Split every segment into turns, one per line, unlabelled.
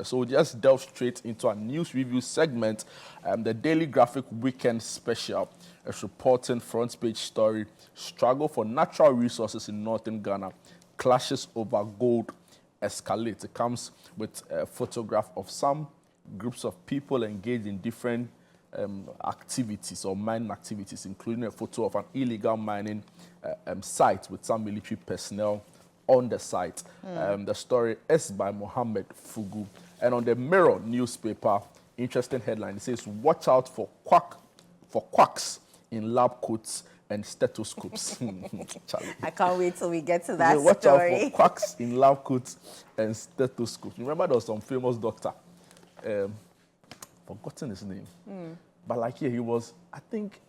So we'll just delve straight into our news review segment, the Daily Graphic Weekend Special. A reporting front page story, struggle for natural resources in northern Ghana, clashes over gold escalate. It comes with a photograph of some groups of people engaged in different activities or mining activities, including a photo of an illegal mining site with some military personnel on the site. The story is by Mohammed Fugu. And on the Mirror newspaper, interesting headline, it says, watch out for quacks in lab coats and stethoscopes.
I can't wait till we get to that
watch
story.
out for quacks in lab coats and stethoscopes. Remember there was some famous doctor, forgotten his name, but like he was, I think,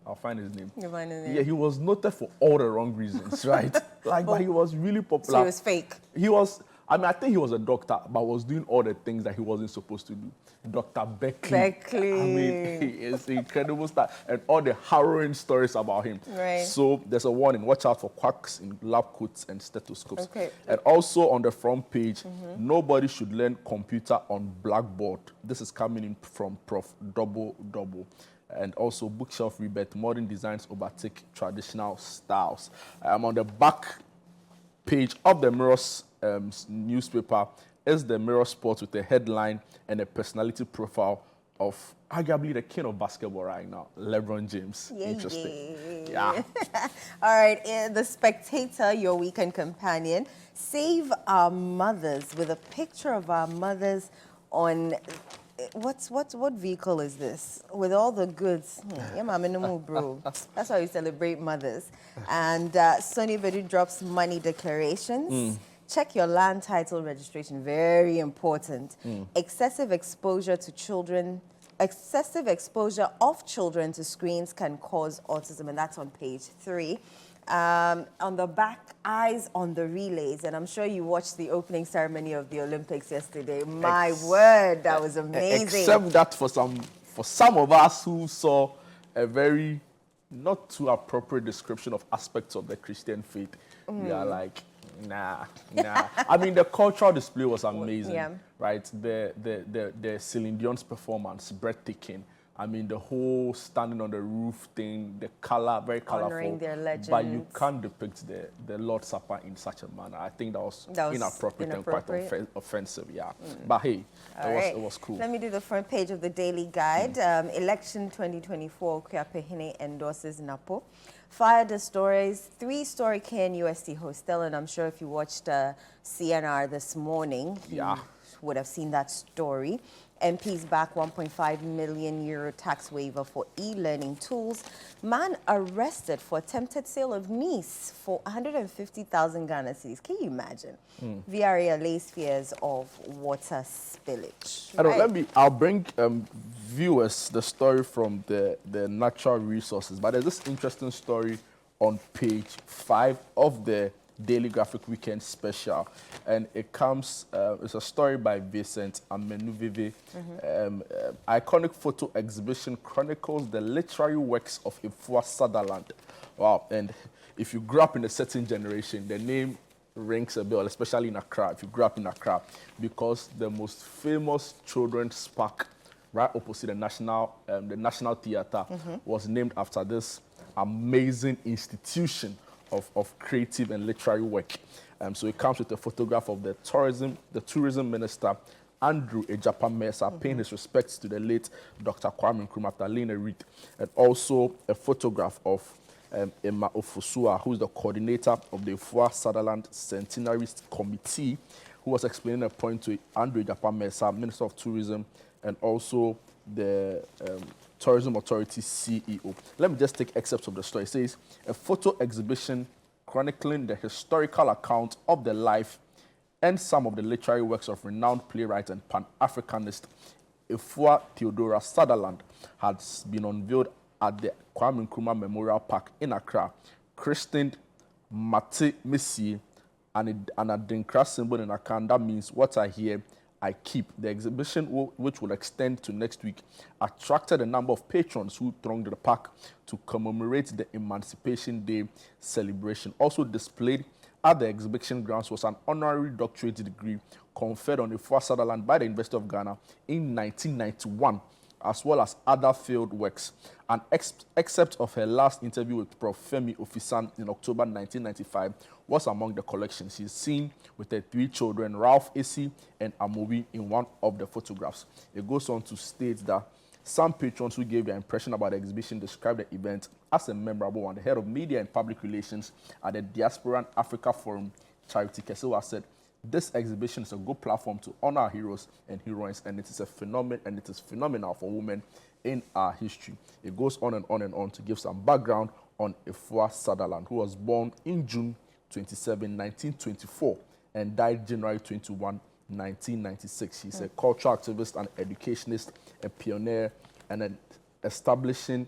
I'll find his name.
You find his name?
Yeah, he was noted for all the wrong reasons, right? But he was really popular.
So he was fake.
He was, I think he was a doctor, but was doing all the things that he wasn't supposed to do. Dr. Beckley.
Beckley.
I mean, he is an incredible star. And all the harrowing stories about him.
Right.
So there's a warning, watch out for quacks in lab coats and stethoscopes.
Okay.
And also on the front page, nobody should learn computer on Blackboard. This is coming in from Prof. Double. And also bookshelf rebirth, modern designs overtake traditional styles. On the back page of the Mirror's newspaper is the Mirror Sports with a headline and a personality profile of arguably the king of basketball right now, LeBron James.
Yeah,
Interesting. Yeah.
All right, The Spectator, your weekend companion. Save our mothers with a picture of our mothers on... What vehicle is this? With all the goods. Yeah, mama, no more, bro. That's why we celebrate mothers. And Sonny Bedu drops money declarations. Check your land title registration. Very important. Excessive exposure to children. Excessive exposure of children to screens can cause autism, and that's on page 3. On the back, eyes on the relays, and I'm sure you watched the opening ceremony of the Olympics yesterday. My word, that was amazing.
Except that for some of us who saw a very not too appropriate description of aspects of the Christian faith, we are like, nah. I mean, the cultural display was amazing, right? The Celine Dion's performance, breathtaking. I mean, the whole standing on the roof thing, the color, very colorful.
Honoring their legends.
But you can't depict the Lord's Supper in such a manner. I think that was inappropriate and quite offensive, yeah. But hey, it was cool.
Let me do the front page of the Daily Guide. Election 2024, Kweapehene endorses Napo. Fire the stories, 3-story KNUST hostel, and I'm sure if you watched CNR this morning, you would have seen that story. MPs back 1.5 million euro tax waiver for e-learning tools. Man arrested for attempted sale of meat for 150,000 Ghana cedis. Can you imagine? VRA allays fears of water spillage.
I'll bring viewers the story from the natural resources, but there's this interesting story on page 5 of the Daily Graphic Weekend Special, and it comes, it's a story by Vincent Amenuveve. Iconic photo exhibition chronicles the literary works of Ifua Sutherland. Wow, and if you grew up in a certain generation, the name rings a bell, especially in Accra, if you grew up in Accra, because the most famous children's park right opposite the National Theatre was named after this amazing institution of creative and literary work. So it comes with a photograph of the tourism minister, Andrew Ejapa-Mensah, paying his respects to the late Dr. Kwame Nkrumah after laying a wreath, and also a photograph of Emma Ofusua, who is the coordinator of the Ifua Sutherland Centenary Committee, who was explaining a point to Andrew Ejapa-Mensah, Minister of Tourism, and also the Tourism Authority CEO. Let me just take excerpts of the story. It says, a photo exhibition chronicling the historical account of the life and some of the literary works of renowned playwright and Pan-Africanist Ifua Theodora Sutherland has been unveiled at the Kwame Nkrumah Memorial Park in Accra, christened Mate Messi, and an Adinkra symbol in Akan. That means what I hear, I keep. The exhibition, which will extend to next week, attracted a number of patrons who thronged the park to commemorate the Emancipation Day celebration. Also displayed at the exhibition grounds was an honorary doctorate degree conferred on Afua Sutherland by the University of Ghana in 1991, as well as other field works. An excerpt of her last interview with Prof. Femi Ofisan in October 1995 was among the collection. She's seen with her 3 children, Ralph, Issy, and Amobi, in one of the photographs. It goes on to state that some patrons who gave their impression about the exhibition described the event as a memorable one. The head of media and public relations at the Diaspora and Africa Forum, Charity Kesewa, said, "This exhibition is a good platform to honor our heroes and heroines, and it is phenomenal for women in our history." It goes on and on and on to give some background on Afua Sutherland, who was born in June 27, 1924, and died January 21, 1996. She's a cultural activist and educationist, a pioneer in establishing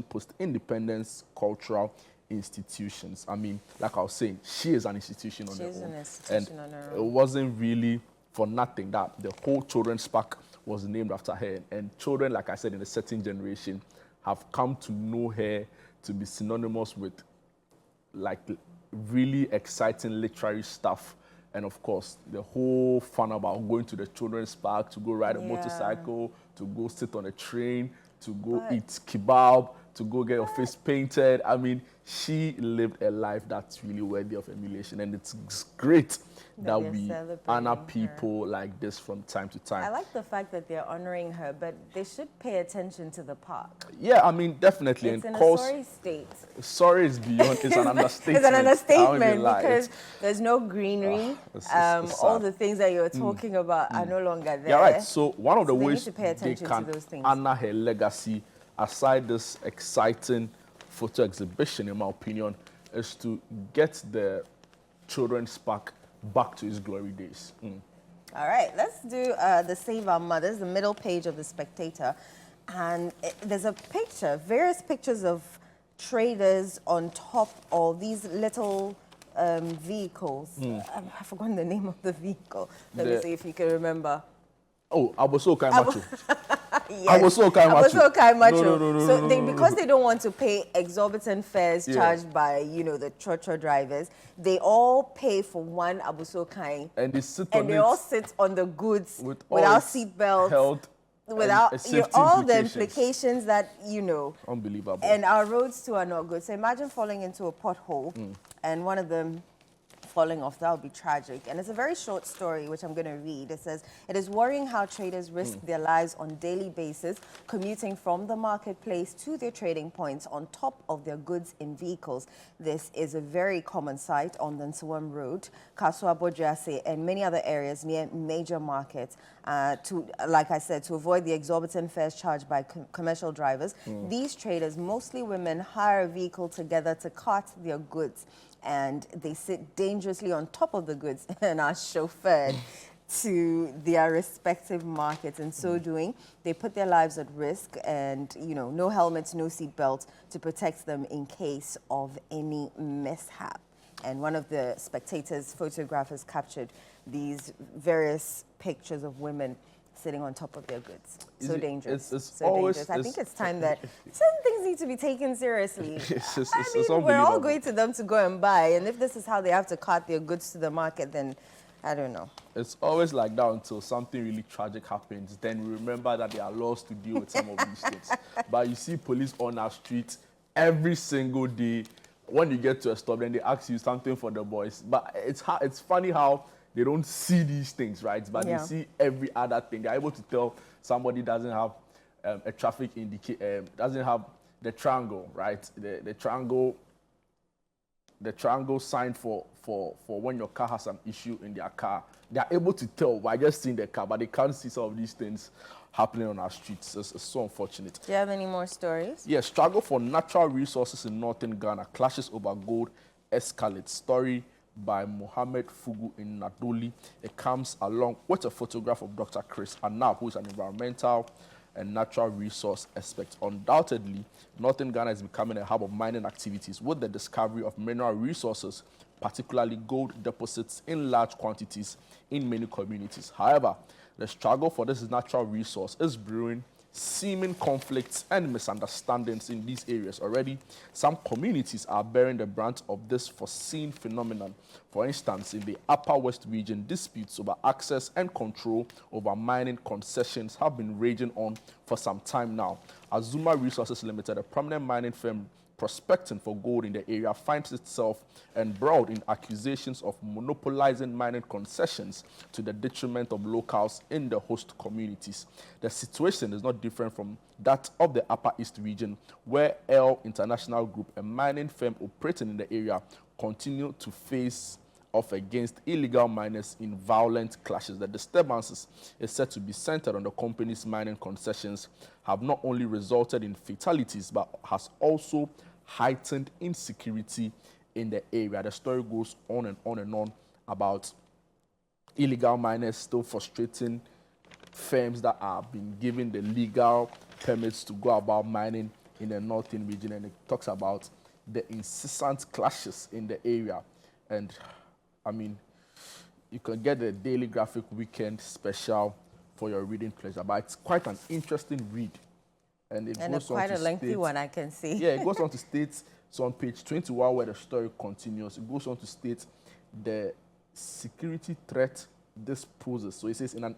post-independence cultural institutions. I mean, like I was saying, she is an institution on her own. She's an institution on her own. It wasn't really for nothing that the whole Children's Park was named after her. And children, like I said, in a certain generation, have come to know her to be synonymous with like really exciting literary stuff. And of course, the whole fun about going to the Children's Park, to go ride a motorcycle, to go sit on a train, to go eat kebab, to go get your face painted. I mean, she lived a life that's really worthy of emulation. And it's great that we honor people like this from time to time.
I like the fact that they're honoring her, but they should pay attention to the park.
Yeah, I mean, definitely.
It's in a sorry state.
Sorry is beyond, it's an understatement.
It's an understatement because there's no greenery. All the things that you're talking about are no longer there.
Yeah, right. So one of the ways
they can
honor her legacy, aside this exciting photo exhibition, in my opinion, is to get the Children's Park back to its glory days.
All right, let's do the Save Our Mothers, the middle page of The Spectator. And there's a picture, various pictures of traders on top of these little vehicles. I've forgotten the name of the vehicle. Let me see if you can remember.
Oh, Aboso Kaimacho.
Yes.
Aboso Kaimacho.
No, so because they don't want to pay exorbitant fares charged by, you know, the trotro drivers, they all pay for one Aboso Kai.
And they sit
all sit on the goods without seatbelts. Without all the implications that, you know.
Unbelievable.
And our roads too are not good. So imagine falling into a pothole and one of them falling off. That would be tragic. And it's a very short story, which I'm going to read. It says, "It is worrying how traders risk their lives on a daily basis, commuting from the marketplace to their trading points on top of their goods in vehicles. This is a very common sight on the Nsawam Road, Kasua Bojase, and many other areas near major markets. Like I said, to avoid the exorbitant fares charged by commercial drivers, these traders, mostly women, hire a vehicle together to cart their goods. And they sit dangerously on top of the goods and are chauffeured to their respective markets. In so doing, they put their lives at risk and, you know, no helmets, no seatbelts to protect them in case of any mishap." And one of the Spectator's photographers captured these various pictures of women sitting on top of their goods. So dangerous.
It's
so dangerous. I think it's time that some things need to be taken seriously. We're all going to them to go and buy, and if this is how they have to cart their goods to the market, then I don't know.
It's always like that until something really tragic happens. Then we remember that there are laws to deal with some of these things. But you see police on our streets every single day. When you get to a stop, then they ask you something for the boys. But it's funny how they don't see these things, right? But they see every other thing. They're able to tell somebody doesn't have a traffic indicator, doesn't have the triangle, right? The triangle sign for when your car has an issue in their car. They're able to tell by just seeing the car, but they can't see some of these things happening on our streets. It's so unfortunate.
Do you have any more stories?
Yes, struggle for natural resources in northern Ghana. Clashes over gold escalate. Story by Mohammed Fugu in Nadoli. It comes along with a photograph of Dr. Chris Anab, who is an environmental and natural resource expert. Undoubtedly, northern Ghana is becoming a hub of mining activities with the discovery of mineral resources, particularly gold deposits in large quantities in many communities. However, the struggle for this natural resource is brewing seeming conflicts and misunderstandings in these areas. Already, some communities are bearing the brunt of this foreseen phenomenon. For instance, in the Upper West region, disputes over access and control over mining concessions have been raging on for some time now. Azuma Resources Limited, a prominent mining firm prospecting for gold in the area, finds itself embroiled in accusations of monopolizing mining concessions to the detriment of locals in the host communities. The situation is not different from that of the Upper East region, where L International Group, a mining firm operating in the area, continue to face off against illegal miners in violent clashes. The disturbances is said to be centered on the company's mining concessions, have not only resulted in fatalities, but has also heightened insecurity in the area. The story goes on and on and on about illegal miners still frustrating firms that are being given the legal permits to go about mining in the northern region, and it talks about the incessant clashes in the area. And I mean, you can get the Daily Graphic Weekend special for your reading pleasure, but it's quite an interesting read. And it goes on
quite
to
a lengthy
state,
one, I can see.
Yeah, it goes on to state, so on page 21 where the story continues, it goes on to state the security threat this poses. So it says, in a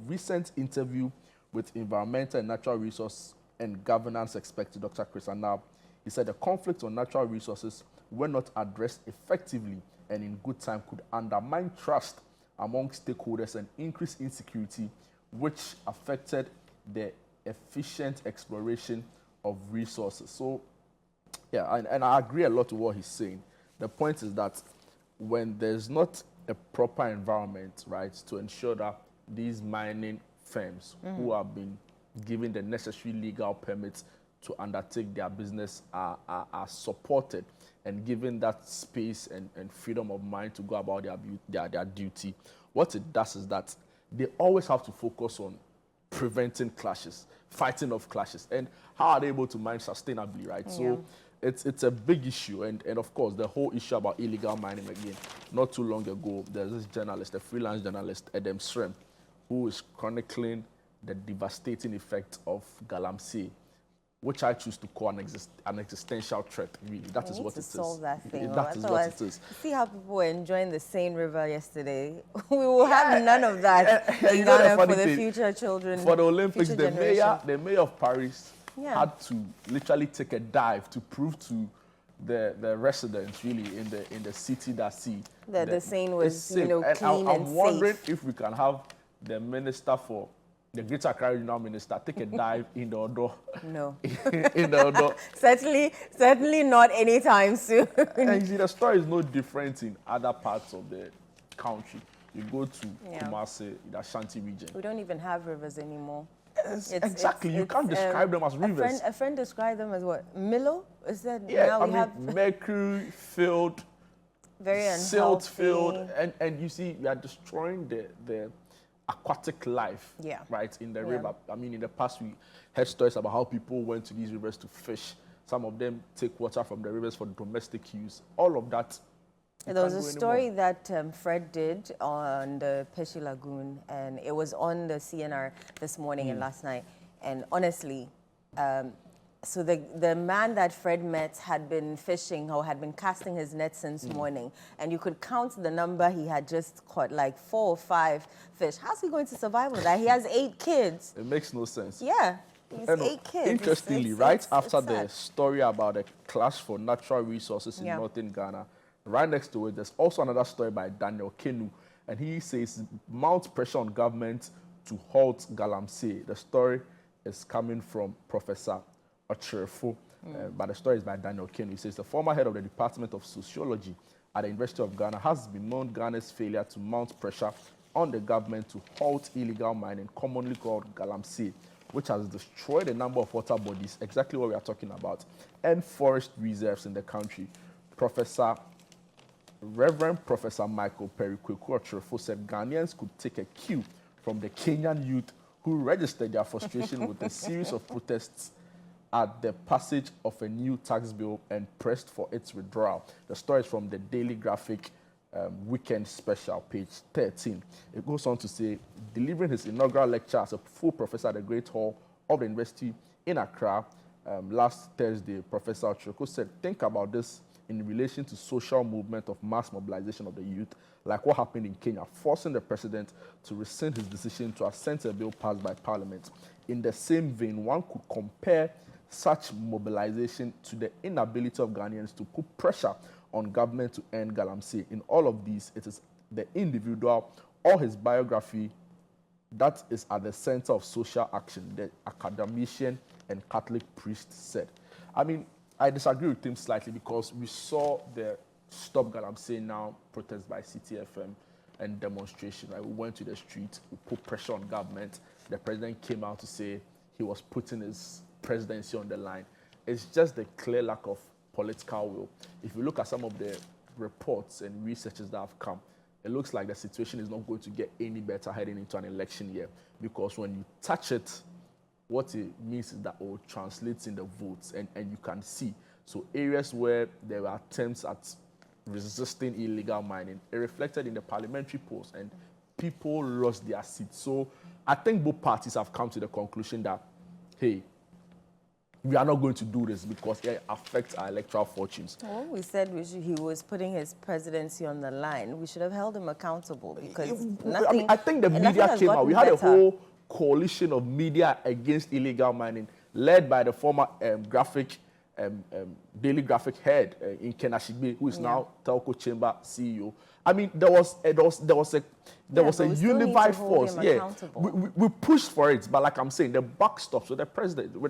recent interview with environmental and natural resource and governance expert Dr. Chris Anab, he said the conflict on natural resources, when not addressed effectively and in good time, could undermine trust among stakeholders and increase insecurity, which affected the efficient exploration of resources. So, yeah, and I agree a lot with what he's saying. The point is that when there's not a proper environment, right, to ensure that these mining firms who have been given the necessary legal permits to undertake their business are supported and given that space and freedom of mind to go about their duty, what it does is that they always have to focus on preventing clashes, fighting off clashes, and how are they able to mine sustainably, right? Yeah. So it's a big issue, and of course the whole issue about illegal mining again. Not too long ago, there's this journalist, a freelance journalist, Adam Shrem, who is chronicling the devastating effect of galamsey, which I choose to call an existential threat. Really, that is what it is.
Solve that thing.
That is what it is.
See how people were enjoying the Seine River yesterday. We will have none of that in Ghana for the future children.
For the Olympics, the mayor of Paris had to literally take a dive to prove to the residents really in the city that
the Seine was clean and safe.
I'm wondering if we can have the minister for the Greater Accra Regional Minister take a dive in the Odo.
No.
In the Odo.
certainly not anytime soon.
And you see, the story is no different in other parts of the country. You go to Kumasi, the Ashanti region.
We don't even have rivers anymore.
Exactly. You can't describe them as rivers.
A friend described them as what? Milo? Is that?
Yeah,
now
we have mercury filled,
very unhealthy.
silt filled, and you see, we are destroying the aquatic life, right, in the river. I mean, in the past, we heard stories about how people went to these rivers to fish. Some of them take water from the rivers for domestic use. All of that.
There was a story that Fred did on the Peshi Lagoon, and it was on the CNR this morning and last night. And honestly, so the man that Fred met had been fishing or had been casting his net since morning, and you could count the number he had just caught, like 4 or 5 fish. How's he going to survive with that? He has 8 kids.
It makes no sense.
Yeah, he's 8 kids.
Interestingly, right after the story about the clash for natural resources in northern Ghana, right next to it, there's also another story by Daniel Kenu, and he says mount pressure on government to halt galamsey. The story is coming from Professor Ochirefo, but the story is by Daniel Kenu. He says the former head of the Department of Sociology at the University of Ghana has bemoaned Ghana's failure to mount pressure on the government to halt illegal mining, commonly called galamsey, which has destroyed a number of water bodies, exactly what we are talking about, and forest reserves in the country. Reverend Professor Michael Perry Kweku Ochirefo said Ghanaians could take a cue from the Kenyan youth who registered their frustration with a series of protests at the passage of a new tax bill and pressed for its withdrawal. The story is from the Daily Graphic Weekend Special, page 13. It goes on to say, delivering his inaugural lecture as a full professor at the Great Hall of the university in Accra last Thursday, Professor Otroko said, think about this in relation to social movement of mass mobilization of the youth, like what happened in Kenya, forcing the president to rescind his decision to assent a bill passed by parliament. In the same vein, one could compare such mobilization to the inability of Ghanaians to put pressure on government to end galamsey. In all of these, it is the individual or his biography that is at the center of social action, the academician and Catholic priest said. I mean, I disagree with him slightly because we saw the Stop Galamsey Now protest by CTFM and demonstration. Right? We went to the street, we put pressure on government. The president came out to say he was putting his presidency on the line. It's just the clear lack of political will. If you look at some of the reports and researches that have come, it looks like the situation is not going to get any better heading into an election year, because when you touch it, what it means is that it will translate in the votes, and you can see. So areas where there were attempts at resisting illegal mining, it reflected in the parliamentary polls, and people lost their seats. So I think both parties have come to the conclusion that, hey, we are not going to do this because it affects our electoral fortunes.
Well, we said he was putting his presidency on the line. We should have held him accountable because nothing.
I think the media came out. We had a whole coalition of media against illegal mining, led by the former Daily Graphic head in Kenashigbe, who is now Telco Chamber CEO. I mean, there was a unified force. Yeah, we pushed for it, but like I'm saying, the buck stops with the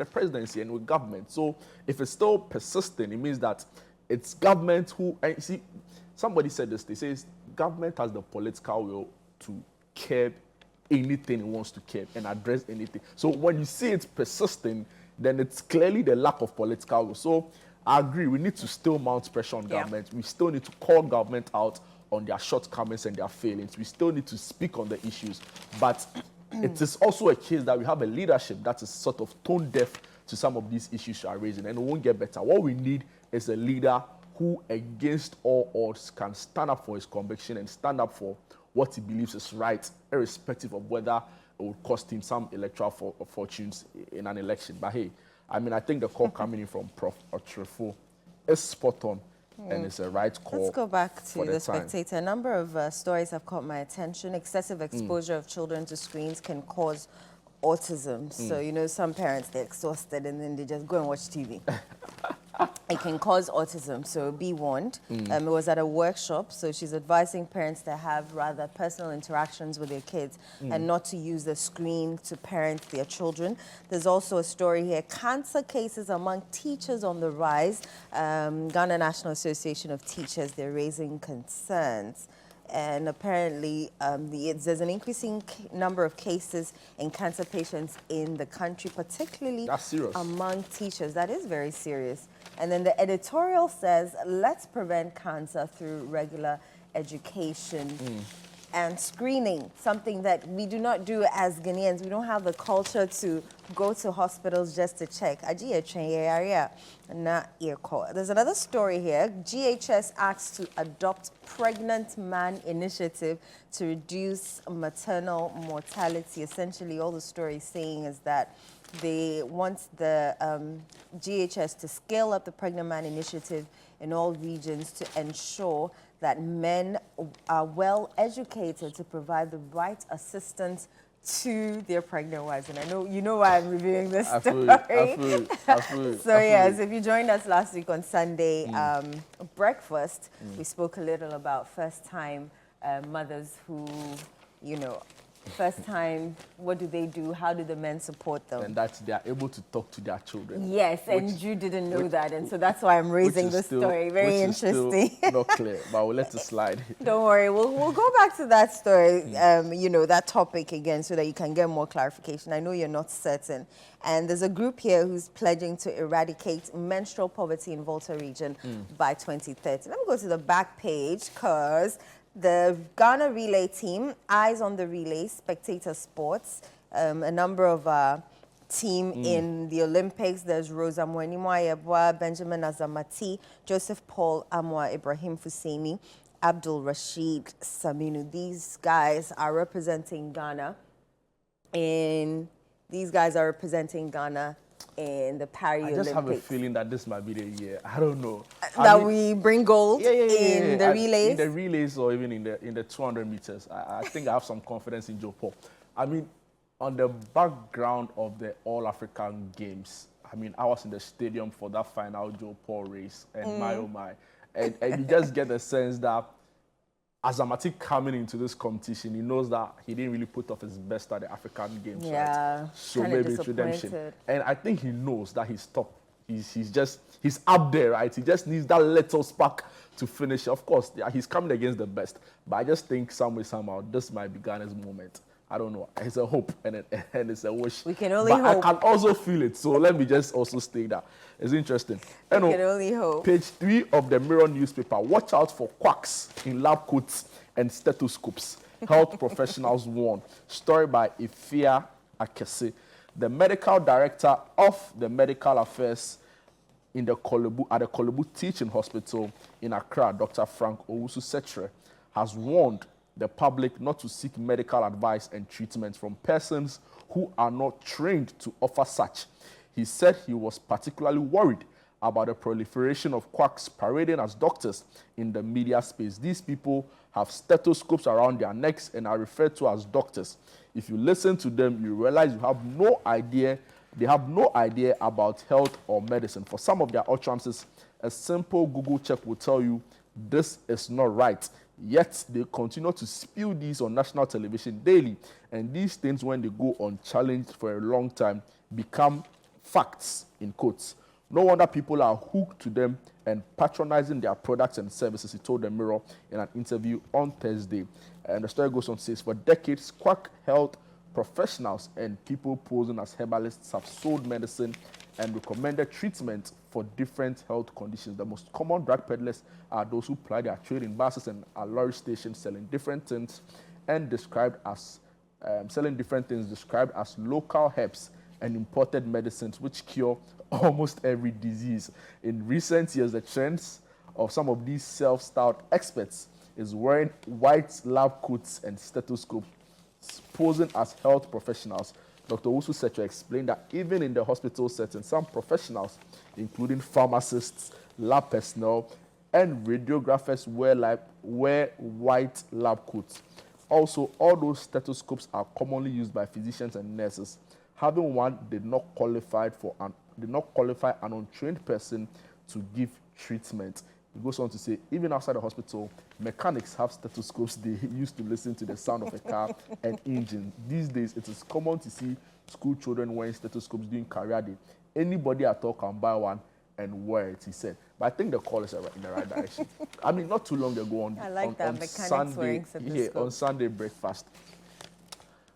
presidency and with government. So if it's still persisting, it means that it's government who. And see, somebody said this. They say government has the political will to curb anything it wants to curb and address anything. So when you see it persisting, then it's clearly the lack of political will. So I agree, we need to still mount pressure on government. We still need to call government out on their shortcomings and their failings. We still need to speak on the issues. But it is also a case that we have a leadership that is sort of tone deaf to some of these issues you are raising, and it won't get better. What we need is a leader who, against all odds, can stand up for his conviction and stand up for what he believes is right, irrespective of whether it would cost him some electoral fortunes in an election. But hey, I mean, I think the call coming in from Prof. Otrefo is spot on, and it's a right call.
Let's go back to the Spectator. A number of stories have caught my attention. Excessive exposure of children to screens can cause autism. So, you know, some parents, they're exhausted and then they just go and watch TV. It can cause autism, so be warned. It was at a workshop, so she's advising parents to have rather personal interactions with their kids and not to use the screen to parent their children. There's also a story here, cancer cases among teachers on the rise. Ghana National Association of Teachers, they're raising concerns. And apparently, there's an increasing number of cases in cancer patients in the country, particularly among teachers. That is very serious. And then the editorial says, let's prevent cancer through regular education and screening, something that we do not do as Ghanaians. We don't have the culture to go to hospitals just to check. There's another story here. GHS asks to adopt pregnant man initiative to reduce maternal mortality. Essentially, all the story is saying is that they want the GHS to scale up the pregnant man initiative in all regions to ensure that men are well educated to provide the right assistance to their pregnant wives. And I know you know why I'm reviewing this story. So yes, if you joined us last week on Sunday breakfast, we spoke a little about first-time mothers who, you know, first time, what do they do? How do the men support them?
And that they are able to talk to their children.
Yes, and you didn't know that, and so that's why I'm raising this story. Very interesting.
Not clear, but we'll let it slide.
Don't worry, we'll go back to that story, you know, that topic again, so that you can get more clarification. I know you're not certain. And there's a group here who's pledging to eradicate menstrual poverty in Volta region by 2030. Let me go to the back page, because the Ghana relay team, eyes on the relay, Spectator Sports, a number of team in the Olympics. There's Rosa Mwenimwa Yebwa, Benjamin Azamati, Joseph Paul Amwa, Ibrahim Fuseni, Abdul Rashid Saminu. These guys are representing Ghana in these guys are representing Ghana in the Paris
I just have a
Olympics.
feeling that this might be the year. I don't know.
That we bring gold in the relays?
In the relays or even in the 200 meters. I think I have some confidence in Joe Paul. I mean, on the background of the All-African Games, I mean, I was in the stadium for that final Joe Paul race, and my oh my. And you just get the sense that as Amati coming into this competition, he knows that he didn't really put off his best at the African Games, right? So maybe it's redemption. And I think he knows that he's top. He's up there, right? He just needs that little spark to finish. Of course, yeah, he's coming against the best. But I just think somehow, this might be Ghana's moment. I don't know. It's a hope and it's a wish.
We can only hope.
I can also feel it. So let me just also state that. It's interesting.
We can only hope.
Page 3 of the Mirror newspaper. Watch out for quacks in lab coats and stethoscopes. Health professionals warn. Story by Ifia Akese, the medical director of the medical affairs at the Kolebu Teaching Hospital in Accra, Dr. Frank Owusu-Setre, has warned the public not to seek medical advice and treatment from persons who are not trained to offer such. He said he was particularly worried about the proliferation of quacks parading as doctors in the media space. These people have stethoscopes around their necks and are referred to as doctors. If you listen to them, you realize you have no idea. They have no idea about health or medicine. For some of their utterances, a simple Google check will tell you this is not right. Yet they continue to spew these on national television daily. And these things, when they go unchallenged for a long time, become facts, in quotes. No wonder people are hooked to them and patronizing their products and services, he told the Mirror in an interview on Thursday. And the story goes on to say, for decades, quack health professionals and people posing as herbalists have sold medicine and recommended treatment for different health conditions. The most common drug peddlers are those who ply their trade in buses and at lorry stations selling different things and described as local herbs and imported medicines which cure almost every disease. In recent years, the trends of some of these self-styled experts is wearing white lab coats and stethoscopes, posing as health professionals. Dr. Owusu-Setre explained that even in the hospital setting, some professionals, including pharmacists, lab personnel, and radiographers wear white lab coats. Also, all those stethoscopes are commonly used by physicians and nurses. Having one did not qualify an untrained person to give treatment. He goes on to say, even outside the hospital, mechanics have stethoscopes they use to listen to the sound of a car and engine. These days, it is common to see school children wearing stethoscopes during career day. Anybody at all can buy one and wear it, he said. But I think the call is in the right direction. I mean, not too long ago on Sunday breakfast,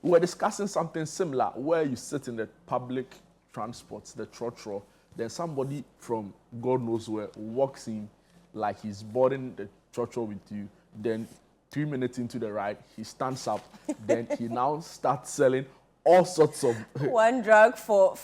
we were discussing something similar where you sit in the public transport, the trotro, then somebody from God knows where walks in like he's boarding the trotro with you. Then 3 minutes into the ride, he stands up. Then he now starts selling all sorts of...
one drug for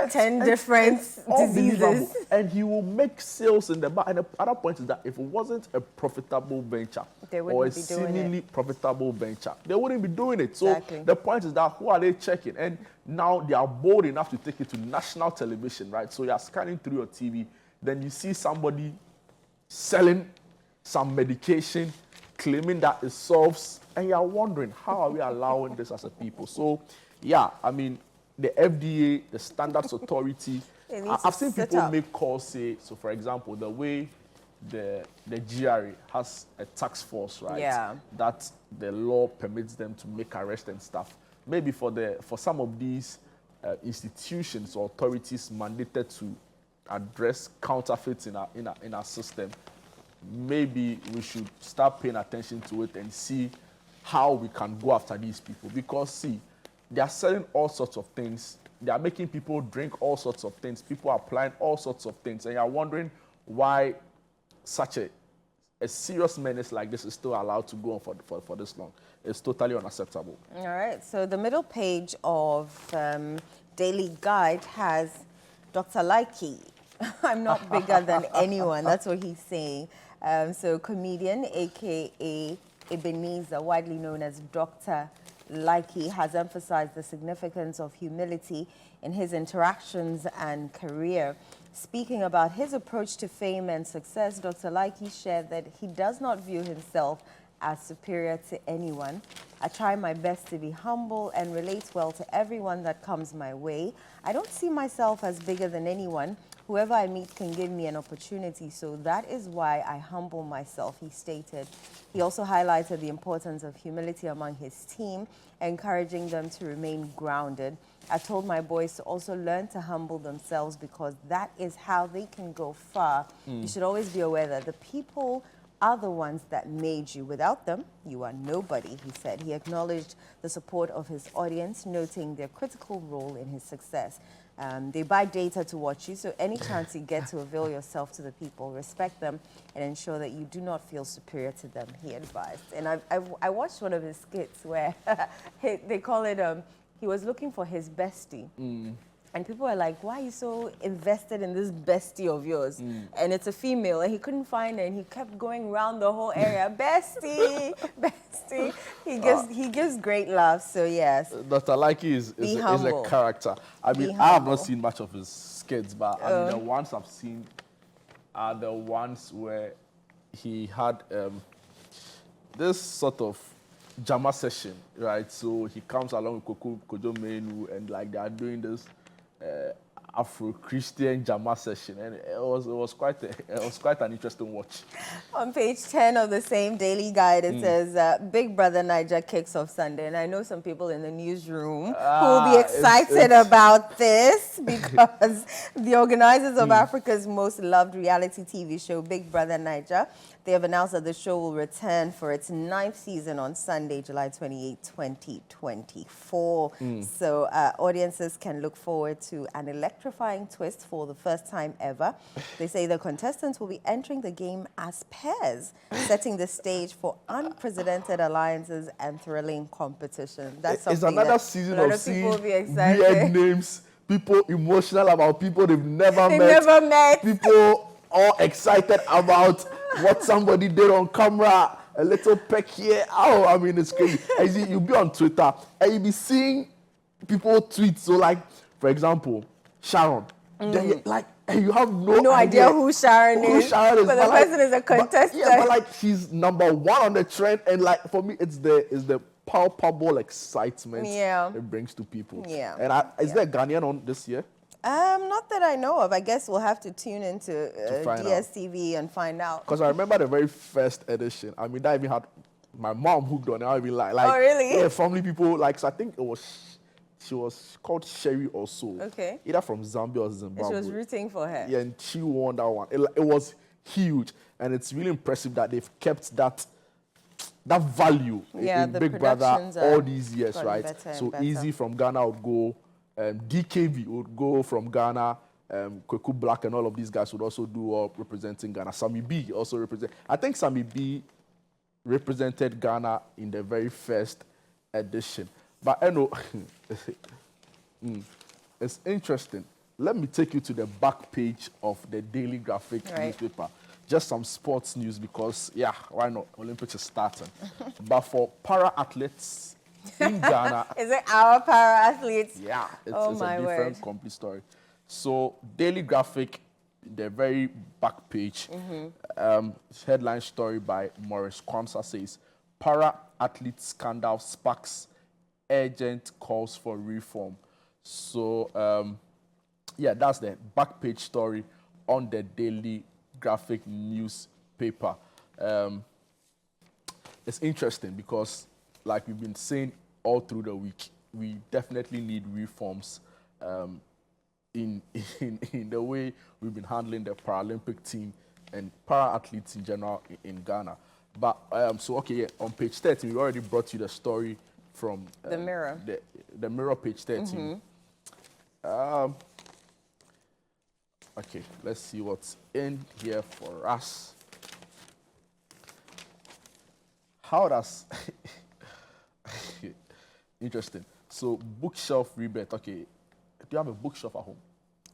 10 different diseases.
And he will make sales in the bar. And the other point is that if it wasn't a profitable venture or a seemingly profitable venture, they wouldn't be doing it. So the point is that who are they checking? And now they are bold enough to take it to national television, right? So you're scanning through your TV, then you see somebody selling some medication, claiming that it solves, and you're wondering, how are we allowing this as a people? So, yeah, I mean, the FDA, the Standards Authority, I've seen people make calls, say, so for example, the way the GRA has a task force, right? Yeah. That the law permits them to make arrests and stuff. Maybe for some of these institutions or authorities mandated to address counterfeits in our system, maybe we should start paying attention to it and see how we can go after these people. Because, see, they are selling all sorts of things. They are making people drink all sorts of things. People are applying all sorts of things. And you are wondering why such a serious menace like this is still allowed to go on for this long. It's totally unacceptable.
All right. So the middle page of Daily Guide has Dr. Likey. I'm not bigger than anyone. That's what he's saying. So comedian, a.k.a. Ebenezer, widely known as Dr. Likey has emphasized the significance of humility in his interactions and career. Speaking about his approach to fame and success, Dr. Likey shared that he does not view himself as superior to anyone. I try my best to be humble and relate well to everyone that comes my way. I don't see myself as bigger than anyone. Whoever I meet can give me an opportunity, so that is why I humble myself, he stated. He also highlighted the importance of humility among his team, encouraging them to remain grounded. I told my boys to also learn to humble themselves because that is how they can go far. You should always be aware that the people are the ones that made you. Without them, you are nobody, he said. He acknowledged the support of his audience, noting their critical role in his success. They buy data to watch you, so any chance you get to avail yourself to the people, respect them and ensure that you do not feel superior to them, he advised. And I watched one of his skits where they call it, he was looking for his bestie. And people were like, why are you so invested in this bestie of yours? And it's a female, and he couldn't find her, and he kept going around the whole area, bestie, bestie. He gives great laughs, so yes.
Dr. Likey is a character. I mean, I have not seen much of his skits, but I mean, the ones I've seen are the ones where he had this sort of Jama session, right? So he comes along with Kojo Menu, and like they are doing this Afro-Christian Jama session, and it was quite an interesting watch.
On page 10 of the same daily guide, it says, Big Brother Niger kicks off Sunday. And I know some people in the newsroom who will be excited about this because the organizers of Africa's most loved reality TV show, Big Brother Niger, they have announced that the show will return for its 9th season on Sunday, July 28, 2024. So audiences can look forward to an electrifying twist for the first time ever. They say the contestants will be entering the game as pairs, setting the stage for unprecedented alliances and thrilling competition. That's something
it's another
that
season
a lot
of
of people will be
seeing
excited.
weird names, people emotional about people they've never met.
Never met.
People all excited about what somebody did on camera, a little peck here. Oh, I mean, it's crazy. And you see, you'll be on Twitter and you'll be seeing people tweet. So, like, for example, Sharon. Then you, like, and you have no
idea who Sharon is. But the person is a contestant.
But like, she's number one on the trend. And like, for me, it's the palpable excitement it brings to people.
Yeah.
And is there a Ghanaian on this year?
Not that I know of. I guess we'll have to tune into DSTV and find out.
Because I remember the very first edition. I mean, that even had my mom hooked on it. I mean, like,
oh, really?
Yeah, family people, like, so I think she was called Sherry or so.
Okay.
Either from Zambia or Zimbabwe.
She was rooting for her.
Yeah, and she won that one. It was huge. And it's really impressive that they've kept that value in Big Brother all these years, right? So Easy from Ghana would go. DKV would go from Ghana, Kweku Black and all of these guys would also do representing Ghana. Sammy B also represent. I think Sammy B represented Ghana in the very first edition. But I know it's interesting. Let me take you to the back page of the Daily Graphic newspaper. Just some sports news because, yeah, why not? Olympics is starting. But for para-athletes in Ghana.
Is it our para-athletes?
Yeah, it's a different, complete story. So, Daily Graphic, the very back page, headline story by Maurice Kwamsa says, para-athlete scandal sparks urgent calls for reform. So, yeah, that's the back page story on the Daily Graphic newspaper. It's interesting because, like we've been saying all through the week, we definitely need reforms in the way we've been handling the Paralympic team and para-athletes in general in Ghana. But, so, okay, yeah, on page 13, we already brought you the story from
the Mirror.
The Mirror, page 13. Okay, let's see what's in here for us. How does... Interesting. So, bookshelf rebate. Okay, do you have a bookshelf at home?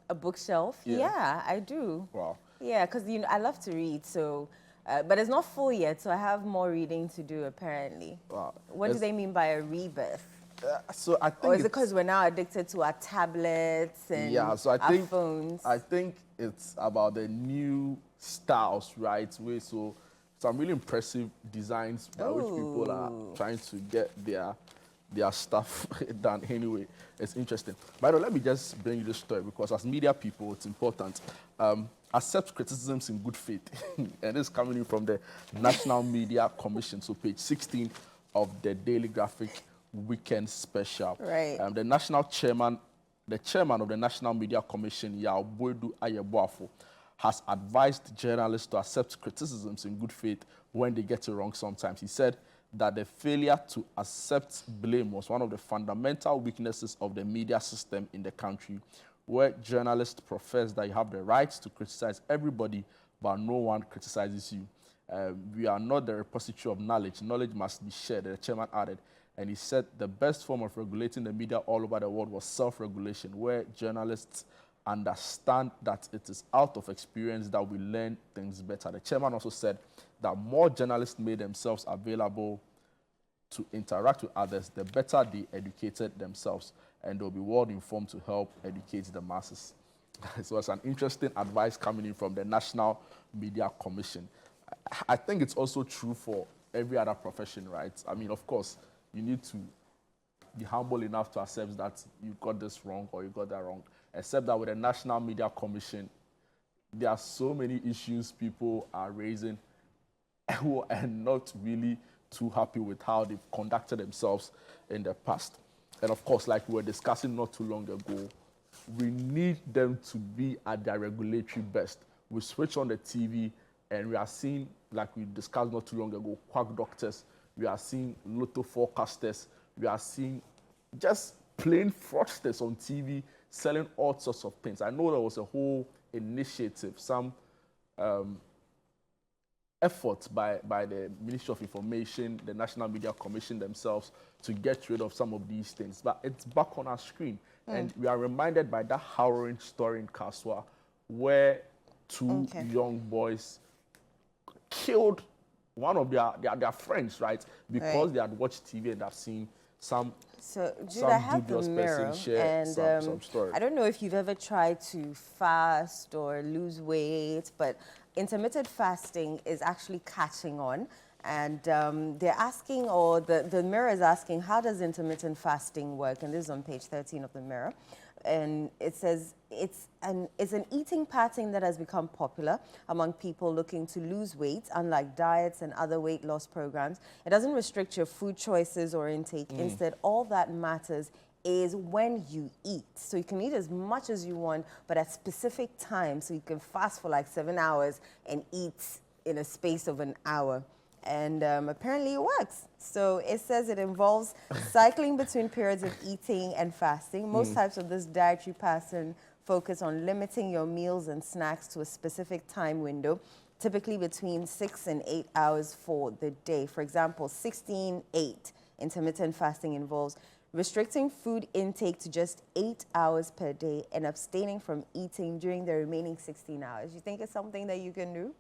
A bookshelf? Yeah, I do.
Wow.
Yeah, because I love to read. So But it's not full yet, so I have more reading to do, apparently.
Wow.
What do they mean by a rebirth?
So I think
Or is it because we're now addicted to our tablets and
so I
our
think
phones?
I think it's about the new styles, right? So some really impressive designs by which people are trying to get their stuff done. Anyway, it's interesting. By the way, let me just bring you this story because as media people, it's important. Accept criticisms in good faith, and this is coming in from the National Media Commission, so page 16 of the Daily Graphic Weekend Special.
Right.
The chairman of the National Media Commission, Yaoboedu Ayeboafo, has advised journalists to accept criticisms in good faith when they get it wrong sometimes. He said that the failure to accept blame was one of the fundamental weaknesses of the media system in the country, where journalists profess that you have the right to criticize everybody, but no one criticizes you. We are not the repository of knowledge. Knowledge must be shared, the chairman added. And he said the best form of regulating the media all over the world was self-regulation, where journalists understand that it is out of experience that we learn things better. The chairman also said that more journalists made themselves available to interact with others, the better they educated themselves, and they'll be well informed to help educate the masses. So it's an interesting advice coming in from the National Media Commission. I think it's also true for every other profession, right? I mean, of course, you need to be humble enough to accept that you got this wrong or you got that wrong. Except that with the National Media Commission, there are so many issues people are raising who are not really too happy with how they've conducted themselves in the past. And of course, like we were discussing not too long ago, we need them to be at their regulatory best. We switch on the TV and we are seeing, like we discussed not too long ago, quack doctors. We are seeing lotto forecasters. We are seeing just plain fraudsters on TV selling all sorts of things. I know there was a whole initiative, some effort by the Ministry of Information, the National Media Commission themselves to get rid of some of these things. But it's back on our screen. And we are reminded by that harrowing story in Kaswa where two young boys killed one of their friends, right? Because they had watched TV and have seen some
Jude, I have the
dubious
mirror,
person share
and
some story.
I don't know if you've ever tried to fast or lose weight, but intermittent fasting is actually catching on. And they're asking, or the mirror is asking, how does intermittent fasting work? And this is on page 13 of the mirror. And it says it's an eating pattern that has become popular among people looking to lose weight. Unlike diets and other weight loss programs, it doesn't restrict your food choices or intake. Instead, all that matters is when you eat. So you can eat as much as you want, but at specific times. So you can fast for like 7 hours and eat in a space of an hour. And apparently it works. So it says it involves cycling between periods of eating and fasting. Most types of this dietary pattern focus on limiting your meals and snacks to a specific time window, typically between 6 and 8 hours for the day. For example, 16-8 intermittent fasting involves restricting food intake to just 8 hours per day and abstaining from eating during the remaining 16 hours. You think it's something that you can do?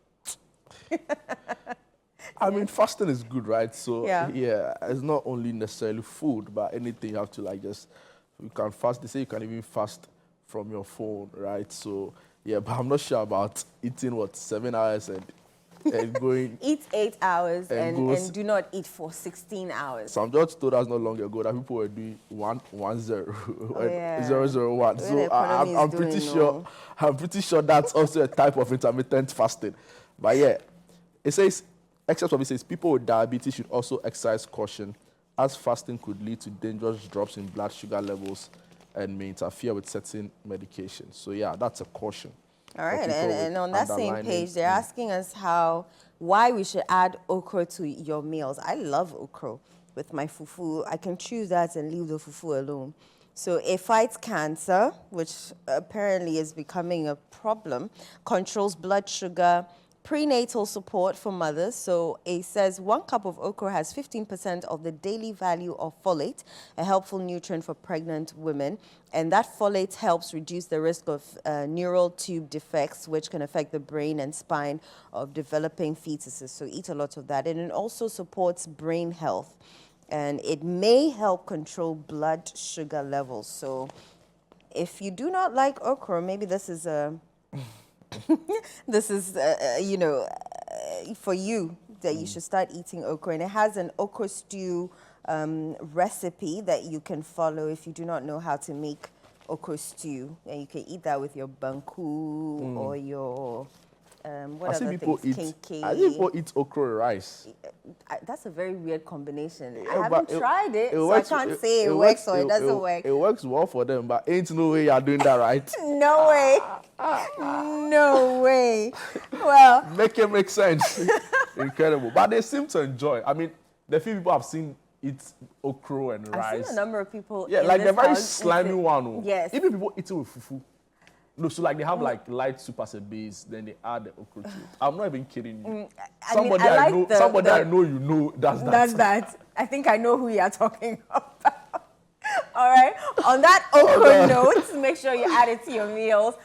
I mean, fasting is good, right? So,
Yeah.
it's not only necessarily food, but anything you have to you can fast. They say you can even fast from your phone, right? So, yeah, but I'm not sure about eating, 7 hours and going...
Eat 8 hours and do not eat for 16 hours.
Some judge told us not long ago that people were doing 1-1-0, 0-0-1. So I'm pretty sure that's also a type of intermittent fasting. But yeah, it says, except for it says people with diabetes should also exercise caution, as fasting could lead to dangerous drops in blood sugar levels and may interfere with certain medications. So yeah, that's a caution.
All right, and on that same page, they're asking us why we should add okra to your meals. I love okra with my fufu. I can choose that and leave the fufu alone. So it fights cancer, which apparently is becoming a problem, controls blood sugar, prenatal support for mothers. So it says 1 cup of okra has 15% of the daily value of folate, a helpful nutrient for pregnant women. And that folate helps reduce the risk of neural tube defects, which can affect the brain and spine of developing fetuses. So eat a lot of that. And it also supports brain health. And it may help control blood sugar levels. So if you do not like okra, maybe this is a this is for you, that you should start eating okra. And it has an okra stew recipe that you can follow if you do not know how to make okra stew. And you can eat that with your banku or your what other things? Kinky.
I see people eat okra rice.
That's a very weird combination.
Yeah,
I haven't tried it, so
works,
I can't say it works or it doesn't work.
It works well for them, but ain't no way you're doing that right.
No way. No way. Well,
Make it make sense. Incredible. But they seem to enjoy. I mean, the few people I've seen eat okra and rice.
I've seen a number of people.
Yeah,
in
like
this
the very
house
slimy
eating.
one.
Yes.
Even people eat it with fufu. No, so like they have like light soup as a base, then they add the okra to it. I'm not even kidding you. Somebody I know you know does that.
That's that. I think I know who you are talking about. All right. On that okra note, make sure you add it to your meals.